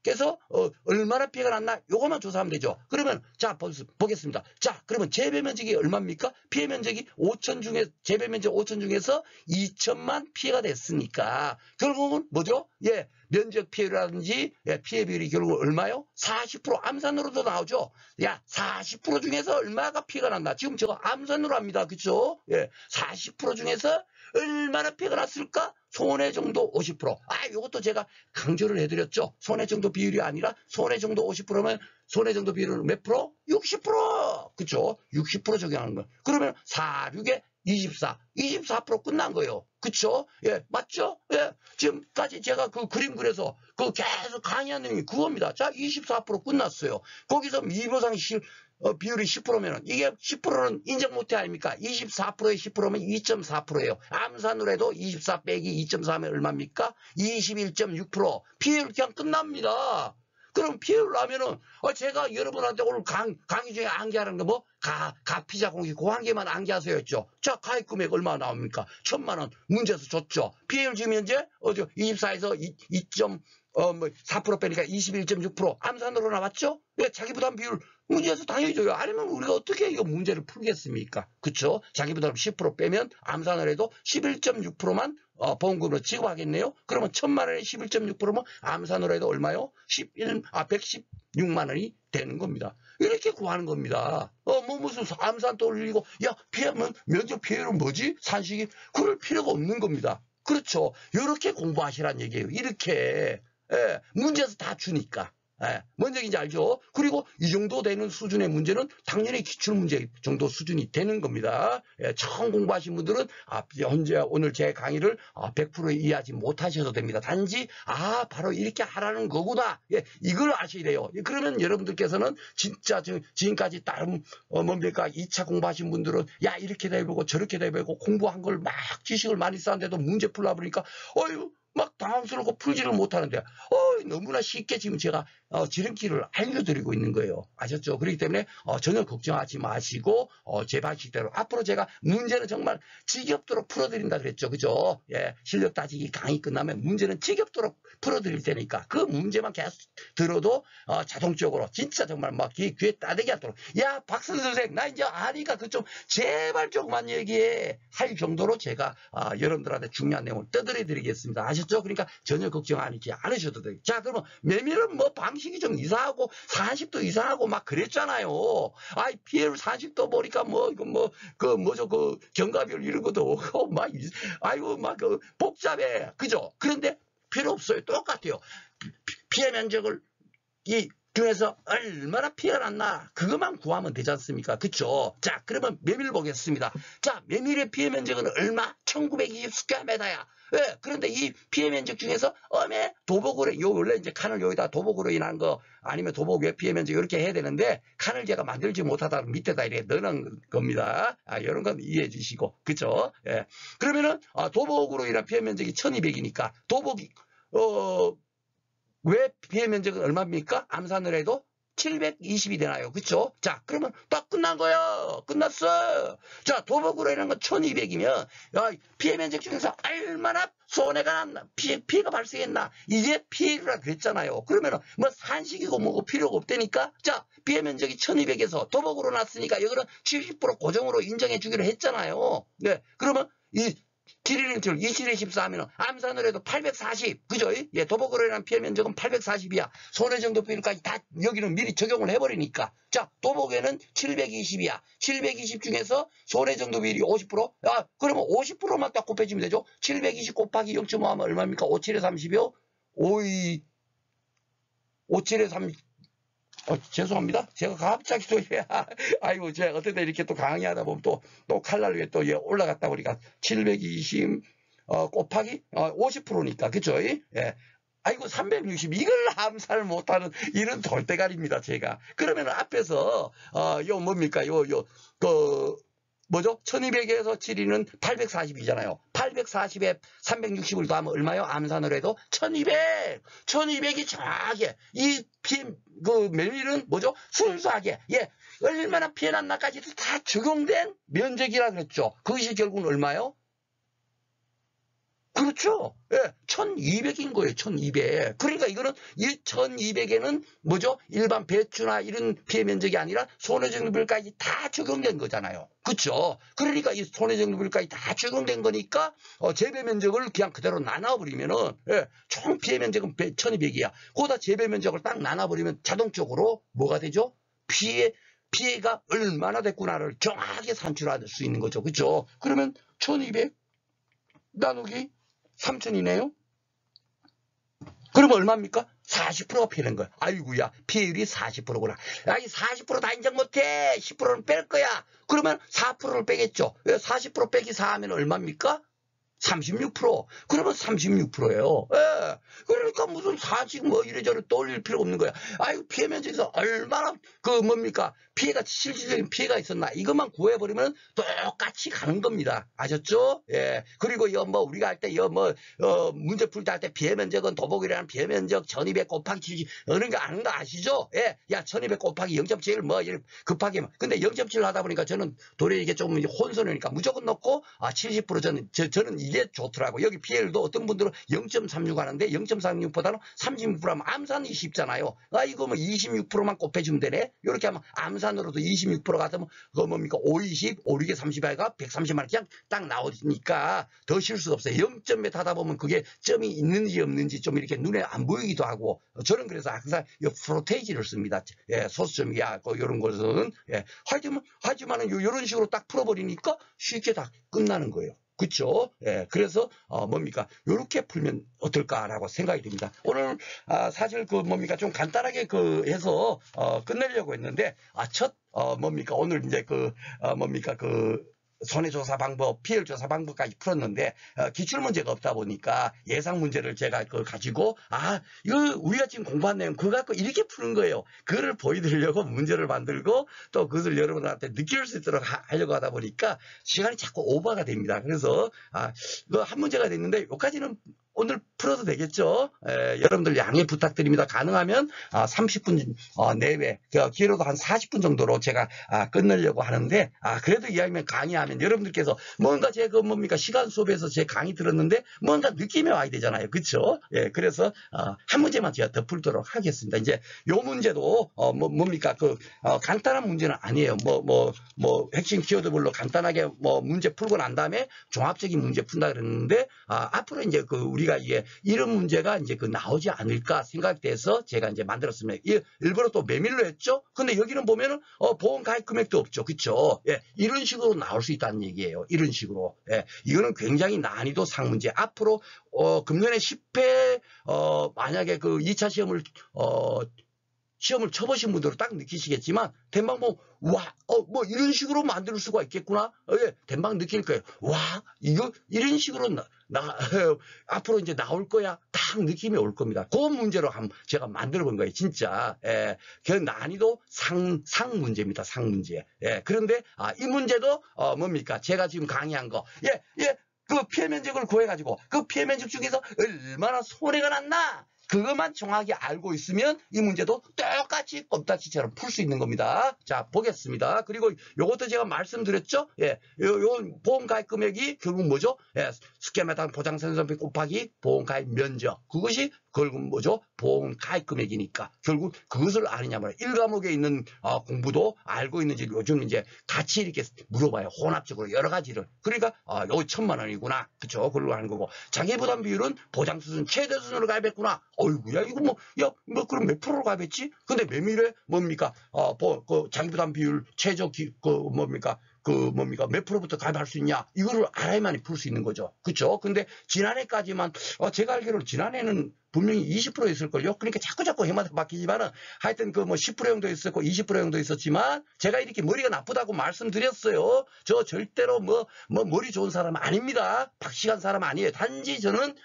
Speaker 1: 그래서 얼마나 피해가 났나 요것만 조사하면 되죠. 그러면 자 보겠습니다. 자 그러면 재배 면적이 얼마입니까? 피해 면적이 5천 중에 재배 면적 5천 중에서 2천만 피해가 됐으니까 결국은 뭐죠? 예 면적 피해라든지 피해 비율이 결국 얼마요? 40% 암산으로도 나오죠. 야 40% 중에서 얼마가 피해가 났나? 지금 제가 암산으로 합니다. 그렇죠? 예 40% 중에서 얼마나 피해가 났을까? 손해 정도 50%. 이것도 제가 강조를 해드렸죠. 손해 정도 비율이 아니라 손해 정도 50%면 손해 정도 비율은 몇 프로? 60%. 그쵸? 60% 적용하는 거예요. 그러면 4, 6에 24% 끝난 거예요. 그쵸? 예, 맞죠? 예, 지금까지 제가 그 그림 그려서 계속 강의한 내용이 그겁니다. 자, 24% 끝났어요. 거기서 미보상 비율이 10%면 이게 10%는 인정 못해 아닙니까? 24%에 10%면 2.4%예요. 암산으로 해도 24 빼기 2.4면 얼마입니까? 21.6%. 피해율 그냥 끝납니다. 그럼 피해를 나면은, 제가 여러분한테 오늘 강의 중에 암기하는 거 뭐, 가피자 공식 그 한 개만 암기하세요였죠. 자, 가입 금액 얼마 나옵니까? 1,000만 원 문제에서 줬죠. 피해를 주면 이제, 24에서 4% 빼니까 21.6% 암산으로 나왔죠? 왜 자기 부담 비율 문제에서 당연히 줘요. 아니면 우리가 어떻게 이거 문제를 풀겠습니까? 그쵸? 자기 부담 10% 빼면 암산을 해도 11.6%만 보험금으로 지급하겠네요. 그러면 1,000만 원에 11.6%면 암산으로 해도 얼마요? 116만 원이 되는 겁니다. 이렇게 구하는 겁니다. 무슨 암산 또 올리고, 야, 피하면 면적 피해는 뭐지? 산식이 그럴 필요가 없는 겁니다. 그렇죠. 이렇게 공부하시란 얘기예요. 이렇게. 예, 문제에서 다 주니까. 예, 뭔 얘기인지 알죠? 그리고 이 정도 되는 수준의 문제는 당연히 기출문제 정도 수준이 되는 겁니다. 예, 처음 공부하신 분들은 현재 오늘 제 강의를 100% 이해하지 못하셔도 됩니다. 단지 바로 이렇게 하라는 거구나. 예, 이걸 아셔야 돼요. 예, 그러면 여러분들께서는 진짜 지금까지 다른 뭡니까 2차 공부하신 분들은 야 이렇게도 해보고 저렇게도 해보고 공부한 걸 막 지식을 많이 쌓는데도 문제 풀라 보니까 어휴 막 당황스럽고 풀지를 못하는데 너무나 쉽게 지금 제가 지름길을 알려드리고 있는 거예요. 아셨죠? 그렇기 때문에 전혀 걱정하지 마시고 제 방식대로 앞으로 제가 문제는 정말 지겹도록 풀어드린다 그랬죠. 그죠? 예, 실력 따지기 강의 끝나면 문제는 지겹도록 풀어드릴 테니까 그 문제만 계속 들어도 자동적으로 진짜 정말 막 귀에 따대기 하도록 야 박선 선생 나 이제 아니까 그 좀 제발 조금만 얘기해 할 정도로 제가 여러분들한테 중요한 내용을 떠들어 드리겠습니다. 아셨죠? 그러니까 전혀 걱정하지 않으셔도 돼요. 자 그러면 메밀은 뭐 방식이 좀 이상하고 산식도 이상하고 막 그랬잖아요. 피해를 산식도 보니까 그 경과별 이런 것도 막 아이고 막 복잡해. 그죠? 그런데 필요 없어요. 똑같아요. 피해 면적을 이 중에서 얼마나 피해가 났나 그것만 구하면 되지 않습니까? 그쵸? 자 그러면 메밀 보겠습니다. 자 메밀의 피해 면적은 얼마? 1920 스퀘어미터야. 왜? 그런데 이 피해 면적 중에서 도복으로 원래 이제 칸을 여기다 도복으로 인한 거 아니면 도복 외 피해 면적 이렇게 해야 되는데 칸을 제가 만들지 못하다 밑에다 이렇게 넣는 겁니다. 이런 건 이해해 주시고 그쵸? 예. 그러면은 도복으로 인한 피해 면적이 1200이니까 도복이 왜 피해 면적은 얼마입니까? 암산을 해도 720이 되나요? 그쵸? 자, 그러면 딱 끝난 거야. 끝났어. 자, 도복으로 인한 건 1200이면, 피해 면적 중에서 얼마나 손해가 났나, 피해가 발생했나, 이게 피해라 그랬잖아요. 그러면 뭐 산식이고 뭐고 필요가 없다니까? 자, 피해 면적이 1200에서 도복으로 났으니까 이거는 70% 고정으로 인정해 주기로 했잖아요. 네. 그러면 길이는 27에 14하면 암산을 해도 840 그죠? 예, 도복으로 인한 피해 면적은 840이야. 손해정도 비율까지 다 여기는 미리 적용을 해버리니까 자 도복에는 720이야. 720 중에서 손해정도 비율이 50%? 그러면 50%만 딱 곱해주면 되죠. 720 곱하기 0.5 하면 얼마입니까? 57에 30이요? 57에 30 죄송합니다. 제가 갑자기 또, 아이고, 제가 어떻게 이렇게 또 강의하다 보면 또 칼날 위에 또 올라갔다 보니까 720, 곱하기, 50%니까. 그죠? 예. 아이고, 360. 이걸 암산을 못하는 이런 돌대가리입니다, 제가. 그러면 앞에서, 뭡니까? 뭐죠? 1200에서 7위는 840이잖아요. 840에 360을 더하면 얼마요? 암산을 해도 1200! 1200이 정확하게, 메밀은 뭐죠? 순수하게, 얼마나 피해 났나까지도 다 적용된 면적이라 그랬죠. 그것이 결국은 얼마요? 그렇죠. 1200인 거예요. 1200. 그러니까 이거는 이 1200에는 뭐죠? 일반 배추나 이런 피해 면적이 아니라 손해정도비율까지 다 적용된 거잖아요. 그렇죠. 그러니까 이 손해정도비율까지 다 적용된 거니까 재배 면적을 그냥 그대로 나눠버리면은 총 피해 면적은 1200이야. 거기다 재배 면적을 딱 나눠버리면 자동적으로 뭐가 되죠? 피해가 얼마나 됐구나를 정확하게 산출할 수 있는 거죠. 그렇죠. 그러면 1200 나누기 3000이네요. 그러면 얼마입니까? 40%가 피해낸 거야. 아이고야, 피해율이 40%구나. 이 40% 다 인정 못해. 10%는 뺄 거야. 그러면 4%를 빼겠죠. 40% 빼기 4 하면 얼마입니까? 36%. 그러면 36%예요. 예. 그러니까 무슨 사직 뭐 이래저래 떠올릴 필요가 없는 거야. 아이고, 피해 면적에서 얼마나 뭡니까? 피해가, 실질적인 피해가 있었나. 이것만 구해버리면 똑같이 가는 겁니다. 아셨죠? 예. 그리고 우리가 할 때, 문제 풀 때 할 때 피해 면적은 도복이라는 피해 면적 1200 곱하기 70, 어느 거 아는 거 아시죠? 예. 야, 1200 곱하기 0.7 급하게. 근데 0.7 하다 보니까 저는 도리어 이게 좀 혼선이니까 무조건 넣고, 70% 저는 이게 좋더라고. 여기 피해율도 어떤 분들은 0.36 하는데 0.36보다는 36% 하면 암산이 쉽잖아요. 이거 26%만 곱해주면 되네. 이렇게 하면 암산으로도 26% 같으면 그거 520, 5, 6에 30이가 130만 원 그냥 딱 나오니까 더 쉴 수가 없어요. 0점 몇 하다 보면 그게 점이 있는지 없는지 좀 이렇게 눈에 안 보이기도 하고, 저는 그래서 항상 이 프로테이지를 씁니다. 예, 소수점이야, 이런 것은. 예, 하지만은 이런 식으로 딱 풀어버리니까 쉽게 다 끝나는 거예요. 그쵸? 예, 그래서, 요렇게 풀면 어떨까라고 생각이 듭니다. 오늘, 사실 좀 간단하게 해서, 끝내려고 했는데, 오늘 이제 손해조사 방법, 피해조사 방법까지 풀었는데, 기출문제가 없다 보니까 예상 문제를 제가 가지고, 이거 우리가 지금 공부한 내용 그거 갖고 이렇게 푸는 거예요. 그거를 보여드리려고 문제를 만들고 또 그것을 여러분들한테 느낄 수 있도록 하려고 하다 보니까 시간이 자꾸 오버가 됩니다. 그래서, 이거 한 문제가 됐는데, 여기까지는 오늘 풀어도 되겠죠? 여러분들 양해 부탁드립니다. 가능하면 30분 내외, 길어도 한 40분 정도로 제가 끝내려고 하는데, 그래도 이왕이면 강의하면 여러분들께서 뭔가 시간 수업에서 제 강의 들었는데 뭔가 느낌이 와야 되잖아요. 그쵸? 예, 그래서 한 문제만 제가 더 풀도록 하겠습니다. 이제 요 문제도 간단한 문제는 아니에요. 핵심 키워드별로 간단하게 문제 풀고 난 다음에 종합적인 문제 푼다 그랬는데, 앞으로 이제 우리가 이런 문제가 이제 나오지 않을까 생각돼서 제가 이제 만들었습니다. 일부러 또 메밀로 했죠? 근데 여기는 보면은, 보험 가입 금액도 없죠. 그쵸? 예, 이런 식으로 나올 수 있다는 얘기예요. 이런 식으로. 예, 이거는 굉장히 난이도 상문제. 앞으로, 금년에 10회, 만약에 2차 시험을 쳐보신 분들은 딱 느끼시겠지만, 대망 이런 식으로 만들 수가 있겠구나. 예, 대망 느낄 거예요. 이런 식으로 앞으로 이제 나올 거야. 딱 느낌이 올 겁니다. 그 문제로 제가 만들어 본 거예요. 진짜. 예, 그 난이도 상문제입니다. 상문제. 예, 그런데, 이 문제도, 제가 지금 강의한 거. 피해 면적을 구해가지고, 피해 면적 중에서 얼마나 손해가 났나? 그것만 정확히 알고 있으면 이 문제도 똑같이 껌딱지처럼 풀 수 있는 겁니다. 자, 보겠습니다. 그리고 요것도 제가 말씀드렸죠? 예, 요 보험 가입 금액이 결국 뭐죠? 예, 스캔마당 보장 생산비 곱하기 보험 가입 면적. 그것이 결국 뭐죠? 보험 가입 금액이니까. 결국 그것을 아느냐 말이야. 1과목에 있는 공부도 알고 있는지 요즘 이제 같이 이렇게 물어봐요. 혼합적으로 여러 가지를. 그러니까, 요거 1000만 원이구나. 그쵸? 그걸로 하는 거고. 자기부담 비율은 보장 수준 최대 수준으로 가입했구나. 어이구야, 이거 그럼 몇 프로로 가입했지? 근데 메밀에 자기부담 비율 최저 몇 프로부터 가입할 수 있냐? 이거를 알아야만이 풀 수 있는 거죠. 그쵸? 근데 지난해까지만, 제가 알기로는 지난해는 분명히 20% 있을걸요? 그러니까 자꾸 해마다 바뀌지만은 하여튼 10% 정도 있었고 20% 정도 있었지만 제가 이렇게 머리가 나쁘다고 말씀드렸어요. 저 절대로 머리 좋은 사람 아닙니다. 박식한 사람 아니에요. 단지 저는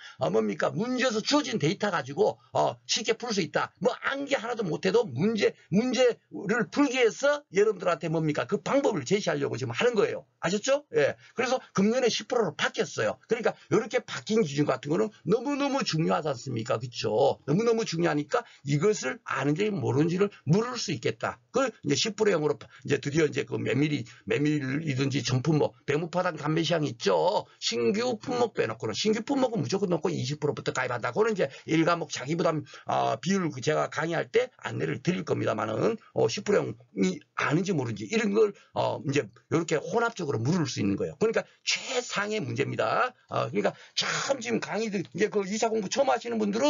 Speaker 1: 문제에서 주어진 데이터 가지고 쉽게 풀 수 있다. 암기 하나도 못해도 문제를 풀기 위해서 여러분들한테 그 방법을 제시하려고 지금 하는 거예요. 아셨죠? 예. 그래서 금년에 10%로 바뀌었어요. 그러니까 이렇게 바뀐 기준 같은 거는 너무너무 중요하지 않습니까? 그렇죠? 너무너무 중요하니까 이것을 아는지 모르는지를 물을 수 있겠다. 이제 10%형으로 이제 드디어 이제 메밀이든지 전품목, 배무파당 담배 시장 있죠? 신규 품목 빼놓고는 신규 품목은 무조건 넣고 20%부터 가입한다. 그거는 이제 1과목 자기부담 비율 제가 강의할 때 안내를 드릴 겁니다만은 10%형이 아는지 모르는지 이런 걸 이제 이렇게 혼합적으로 물을 수 있는 거예요. 그러니까 최상의 문제입니다. 그러니까 참 지금 강의들 이제 2차 공부 처음 하시는 분들은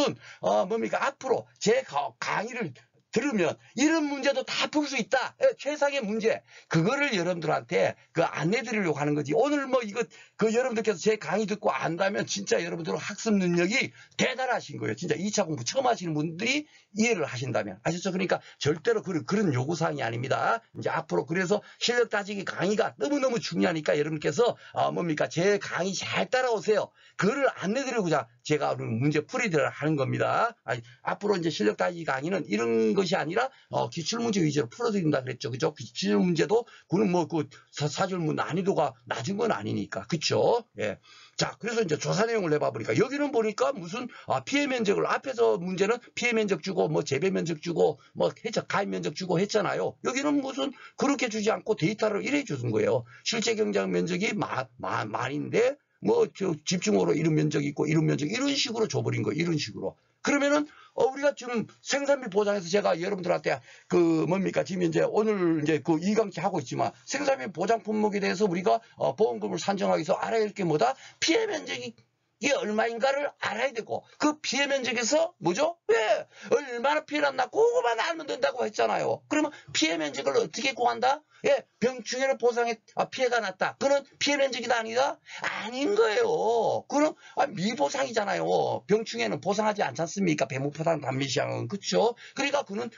Speaker 1: 앞으로 제 강의를 들으면 이런 문제도 다 풀 수 있다. 최상의 문제. 그거를 여러분들한테 그 안내 드리려고 하는 거지. 오늘 뭐 이거 그 여러분들께서 제 강의 듣고 안다면 진짜 여러분들 학습 능력이 대단하신 거예요. 진짜 2차 공부 처음 하시는 분들이 이해를 하신다면. 아셨죠? 그러니까 절대로 그런 요구사항이 아닙니다. 이제 앞으로 그래서 실력 따지기 강의가 너무너무 중요하니까 여러분께서 뭡니까? 제 강의 잘 따라오세요. 그거를 안내 드리고자 제가 오늘 문제 풀이를 하는 겁니다. 앞으로 이제 실력 따지기 강의는 이런 것이 아니라 기출문제 위주로 풀어드린다 그랬죠. 그죠? 기출문제도 그는 뭐 그 사줄문 난이도가 낮은 건 아니니까. 그쵸? 예. 자, 그래서 이제 조사 내용을 내봐 보니까 여기는 보니까 무슨 피해 면적을 앞에서 문제는 피해 면적 주고 뭐 재배 면적 주고 뭐 가입 면적 주고 했잖아요. 여기는 무슨 그렇게 주지 않고 데이터를 이래 주는 거예요. 실제 경작 면적이 만인데 뭐 저 집중호로 이런 면적이 있고 이런 면적 이런 식으로 줘버린 거 이런 식으로. 그러면은 우리가 지금 생산비 보장에서 제가 여러분들한테 그 뭡니까 지금 이제 오늘 이제 그 2강치 하고 있지만 생산비 보장 품목에 대해서 우리가 보험금을 산정하기 위해서 알아야 할 게 뭐다? 피해 면적이 이게 얼마인가를 알아야 되고 그 피해 면적에서 뭐죠? 왜 얼마나 피해가 났나 그거만 알면 된다고 했잖아요. 그러면 피해 면적을 어떻게 구한다? 예, 병충해를 보상해 피해가 났다. 그는 피해 면적이다 아니다? 아닌 거예요. 그는 미보상이잖아요. 병충해는 보상하지 않지 않습니까? 배무포상 단미시장은 그렇죠? 그러니까 그는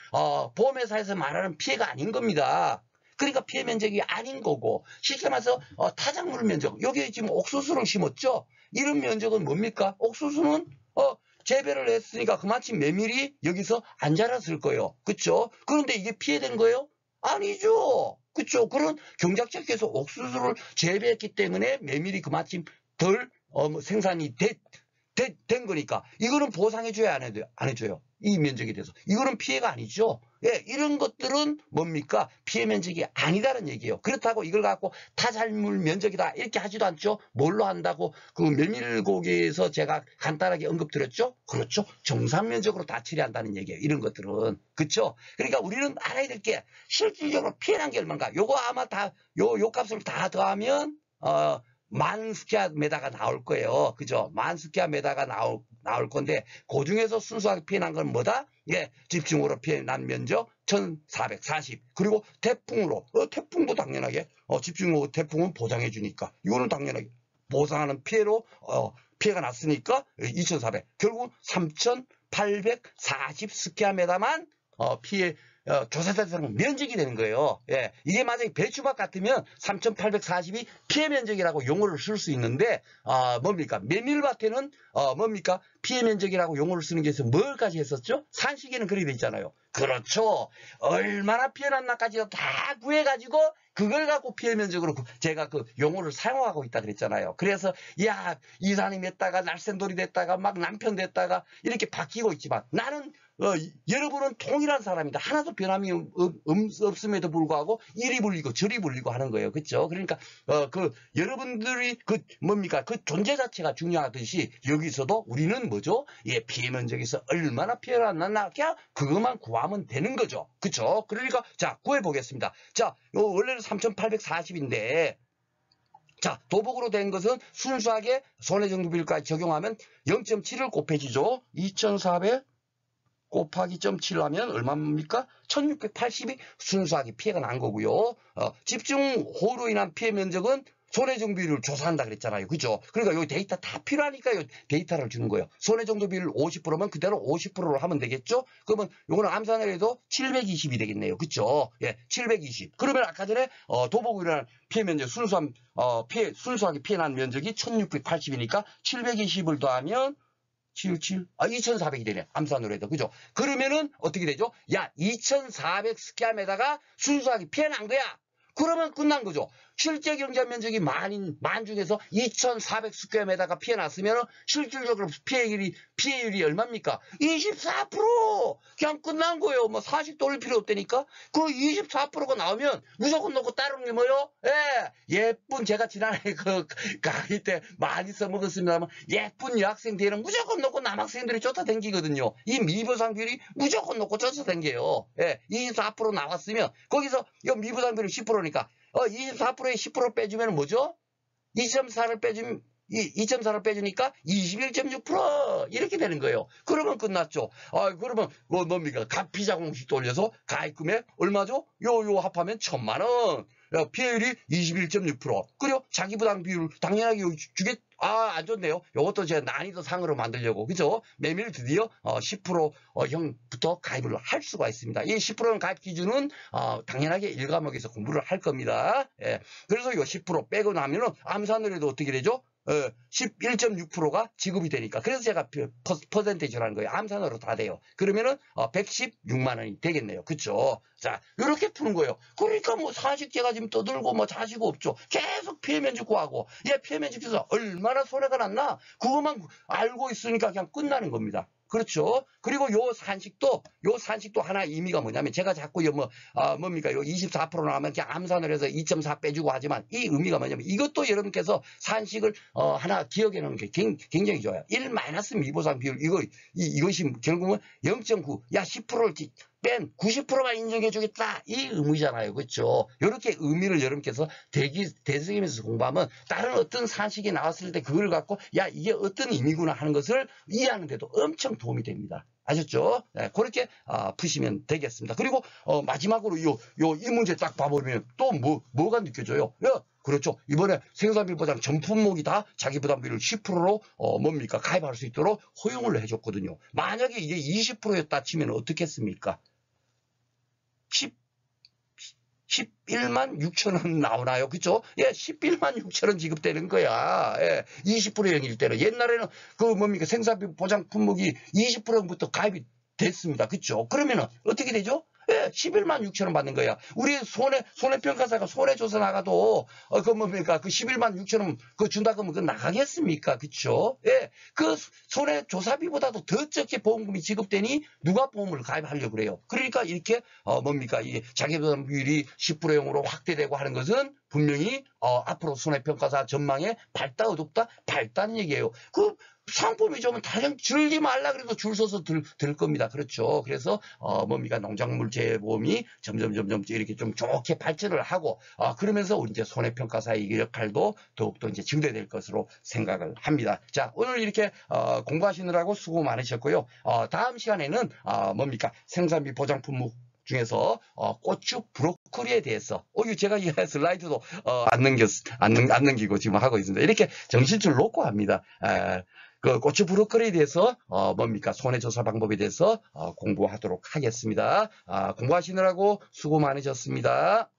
Speaker 1: 보험회사에서 말하는 피해가 아닌 겁니다. 그러니까 피해 면적이 아닌 거고 쉽게 말해서 타작물 면적 여기 지금 옥수수를 심었죠. 이런 면적은 뭡니까? 옥수수는 재배를 했으니까 그만큼 메밀이 여기서 안 자랐을 거예요. 그렇죠? 그런데 이게 피해된 거예요? 아니죠. 그렇죠? 그런 경작지역에서 옥수수를 재배했기 때문에 메밀이 그만큼 덜 생산이 된 거니까 이거는 보상해줘야 안 해줘요. 이 면적에 대해서. 이거는 피해가 아니죠. 예, 이런 것들은 뭡니까? 피해 면적이 아니다는 얘기예요. 그렇다고 이걸 갖고 타작물 면적이다 이렇게 하지도 않죠. 뭘로 한다고 그 메밀고기에서 제가 간단하게 언급드렸죠. 그렇죠. 정상 면적으로 다 처리한다는 얘기예요. 이런 것들은. 그렇죠. 그러니까 우리는 알아야 될 게 실질적으로 피해난 게 얼마인가. 요거 아마 다 요 값을 다 더하면 10,000스퀘어미터가 나올 거예요. 그죠? 10,000스퀘어미터가 나올 건데, 그 중에서 순수하게 피해난 건 뭐다? 예, 집중으로 피해난 면적 1,440. 그리고 태풍으로, 태풍도 당연하게, 집중으로 태풍은 보장해주니까, 이거는 당연하게 보상하는 피해로, 피해가 났으니까 2,400. 결국 3,840스퀘어미터만 피해, 조사 대상 면적이 되는 거예요. 예. 이게 만약에 배추밭 같으면 3,840이 피해 면적이라고 용어를 쓸 수 있는데, 뭡니까? 메밀밭에는, 뭡니까? 피해 면적이라고 용어를 쓰는 게 있어서 뭘까지 했었죠? 산식에는 그렇게 돼 있잖아요. 그렇죠. 얼마나 피해 났나까지 다 구해가지고, 그걸 갖고 피해 면적으로 제가 그 용어를 사용하고 있다 그랬잖아요. 그래서, 야, 이사님 됐다가, 날쌘돌이 됐다가, 막 남편 됐다가, 이렇게 바뀌고 있지만, 나는, 여러분은 동일한 사람이다. 하나도 변함이 없음에도 불구하고 이리 불리고 저리 불리고 하는 거예요. 그렇죠? 그러니까 여러분들이 뭡니까? 그 존재 자체가 중요하듯이 여기서도 우리는 뭐죠? 예, 피해 면적에서 얼마나 피해가 났나 그것만 구하면 되는 거죠. 그렇죠? 그러니까 자, 구해 보겠습니다. 자, 원래는 3,840인데 자, 도복으로 된 것은 순수하게 손해정도비율까지 적용하면 0.7을 곱해지죠. 2,400 곱하기 0.7 하면 얼마입니까? 1680이 순수하게 피해가 난 거고요. 집중호우로 인한 피해 면적은 손해정도비율을 조사한다 그랬잖아요. 그죠? 그러니까 여기 데이터 다 필요하니까 요 데이터를 주는 거예요. 손해정도비율 50%면 그대로 50%로 하면 되겠죠? 그러면 요거는 암산을 해도 720이 되겠네요. 그죠? 예, 720. 그러면 아까 전에 도복으로 인한 피해 면적 순수하게 피해 난 면적이 1680이니까 720을 더하면 2,400이 되네. 암산으로 해도. 그죠? 그러면은 어떻게 되죠? 야, 2,400 스퀘어미터가 순수하게 피해난 거야. 그러면 끝난 거죠. 실제 경작 면적이 만 중에서 2,400 스퀘어미터가 피해났으면 실질적으로 피해율이 얼마입니까? 24%! 그냥 끝난 거예요. 뭐 40 돌릴 필요 없다니까? 그 24%가 나오면 무조건 넣고 따르는 게 뭐요? 예쁜 제가 지난해 그 강의 때 많이 써먹었습니다만 예쁜 여학생 뒤에는 무조건 넣고 남학생들이 쫓아다니거든요. 이 미보상 비율이 무조건 넣고 쫓아다녀요. 24% 나왔으면 거기서 이 미보상 비율이 10%니까 24%에 10% 빼주면 뭐죠? 2.4를 빼주면 이 2.4를 빼주니까 21.6% 이렇게 되는 거예요. 그러면 끝났죠. 그러면 뭡니까? 가피자 공식도 올려서 가입금액 얼마죠? 요 합하면 1,000만 원. 피해율이 21.6%. 그리고 자기 부담 비율 당연하게 주겠. 안 좋네요. 이것도 제가 난이도 상으로 만들려고, 그죠? 매일 드디어 10% 형부터 가입을 할 수가 있습니다. 이 10%는 가입 기준은 당연하게 1과목에서 공부를 할 겁니다. 예. 그래서 이 10% 빼고 나면은 암산을 해도 어떻게 되죠? 11.6%가 지급이 되니까. 그래서 제가 퍼센테이지라는 거예요. 암산으로 다 돼요. 그러면은 116만 원이 되겠네요. 그쵸? 자, 이렇게 푸는 거예요. 그러니까 뭐 사식제가 지금 떠들고 뭐 자시고 없죠. 계속 피해면직 구하고, 피해면직에서 얼마나 손해가 났나? 그것만 알고 있으니까 그냥 끝나는 겁니다. 그렇죠. 그리고 요 산식도 하나 의미가 뭐냐면, 제가 자꾸 뭡니까? 요 24% 나오면 그냥 암산을 해서 2.4 빼주고 하지만, 이 의미가 뭐냐면, 이것도 여러분께서 산식을, 하나 기억해 놓는 게 굉장히 좋아요. 1 마이너스 미보상 비율, 이것이 결국은 0.9, 10%를 뺀 90%만 인정해주겠다. 이 의미잖아요. 그렇죠? 이렇게 의미를 여러분께서 대승이면서 공부하면 다른 어떤 산식이 나왔을 때 그걸 갖고 이게 어떤 의미구나 하는 것을 이해하는 데도 엄청 도움이 됩니다. 아셨죠? 네, 그렇게 푸시면 되겠습니다. 그리고 마지막으로 이 문제 딱 봐보면 또 뭐가 느껴져요? 그렇죠. 이번에 생산비 보장 전 품목이 다 자기 부담비를 10%로 뭡니까? 가입할 수 있도록 허용을 해줬거든요. 만약에 이게 20%였다 치면 어떻겠습니까? 11만 6천 원 나오나요? 그죠? 11만 6천 원 지급되는 거야. 20%형일 때는. 옛날에는 생산비 보장 품목이 20%부터 가입이 됐습니다. 그죠? 그러면은 어떻게 되죠? 11만 6천 원 받는 거야. 우리 손해평가사가 손해조사 나가도, 그 11만 6천 원 준다 그러면 그거 나가겠습니까? 그쵸? 그 손해조사비보다도 더 적게 보험금이 지급되니 누가 보험을 가입하려고 그래요. 그러니까 이렇게, 이 자기부담 비율이 10%형으로 확대되고 하는 것은 분명히, 앞으로 손해평가사 전망에 밝다, 어둡다? 밝다는 얘기예요. 그 상품이 좋으면 당연히 줄지 말라 그래도 줄 서서 들 겁니다. 그렇죠. 그래서 농작물 재보험이 점점 이렇게 좀 좋게 발전을 하고 그러면서 우리 이제 손해평가사의 역할도 더욱더 이제 증대될 것으로 생각을 합니다. 자, 오늘 이렇게 공부하시느라고 수고 많으셨고요. 다음 시간에는 생산비 보장 품목 중에서 고추 브로콜리에 대해서 제가 이 슬라이드도 안 넘기고 지금 하고 있습니다. 이렇게 정신줄 놓고 합니다. 그 고추 브로콜리에 대해서 손해조사 방법에 대해서 공부하도록 하겠습니다. 공부하시느라고 수고 많으셨습니다.